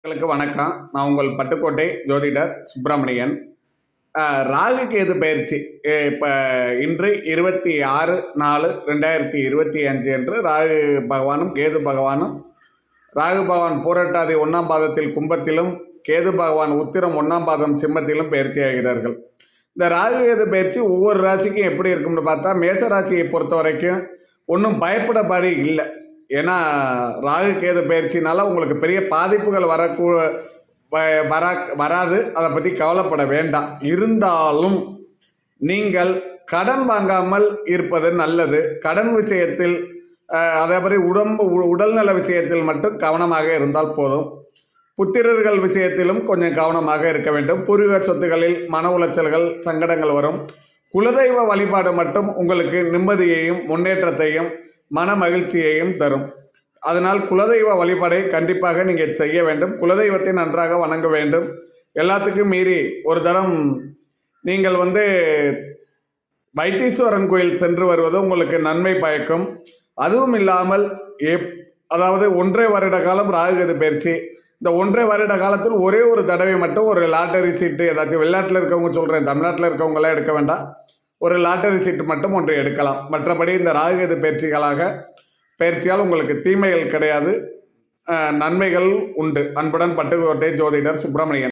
உங்களுக்கு வணக்கம். நான் உங்கள் பட்டுக்கோட்டை ஜோதிடர் சுப்பிரமணியன். ராகு கேது பயிற்சி இப்போ இன்று 26/4/2025 அன்று ராகு பகவானும் கேது பகவானும், ராகு பகவான் பூரட்டாதி 1ஆம் பாதத்தில் கும்பத்திலும், கேது பகவான் உத்திரம் 1ஆம் பாதம் சிம்மத்திலும் பயிற்சி ஆகிறார்கள். இந்த ராகு கேது பயிற்சி ஒவ்வொரு ராசிக்கும் எப்படி இருக்கும்னு பார்த்தா, மேச ராசியை பொறுத்த வரைக்கும் ஒன்றும் பயப்படப்படி இல்லை. ஏன்னா ராகு கேது பயிற்சினால உங்களுக்கு பெரிய பாதிப்புகள் வராது. அதை பற்றி கவலைப்பட வேண்டாம். இருந்தாலும் நீங்கள் கடன் வாங்காமல் இருப்பது நல்லது. கடன் விஷயத்தில் அதே மாதிரி உடல்நல விஷயத்தில் மட்டும் கவனமாக இருந்தால் போதும். புத்திரர்கள் விஷயத்திலும் கொஞ்சம் கவனமாக இருக்க வேண்டும். பூர்வீக சொத்துக்களில் மன உளைச்சல்கள், சங்கடங்கள் வரும். குலதெய்வ வழிபாடு மட்டும் உங்களுக்கு நிம்மதியையும் முன்னேற்றத்தையும் மன மகிழ்ச்சியையும் தரும். அதனால் குலதெய்வ வழிபாடை கண்டிப்பாக நீங்கள் செய்ய வேண்டும். குலதெய்வத்தை நன்றாக வணங்க வேண்டும். எல்லாத்துக்கும் மீறி ஒரு தரம் நீங்கள் வைத்தீஸ்வரன் கோயில் சென்று வருவது உங்களுக்கு நன்மை பயக்கும். அதுவும் இல்லாமல் அதாவது 1.5 வருட காலம் ராகுகேது பயிற்சி. இந்த 1.5 வருட காலத்தில் ஒரே ஒரு தடவை மட்டும் ஒரு லாட்டரி சீட்டு, ஏதாச்சும் வெளிநாட்டில் இருக்கவங்க சொல்கிறேன், தமிழ்நாட்டில் இருக்கவங்களாம் எடுக்க வேண்டாம், ஒரு லாட்டரி சீட்டு மட்டும் ஒன்று எடுக்கலாம். மற்றபடி இந்த ராகுகேது பயிற்சியால் உங்களுக்கு தீமைகள் கிடையாது, நன்மைகள் உண்டு. அன்புடன் பட்டுக்கோட்டை ஜோதிடர் சுப்பிரமணியன்.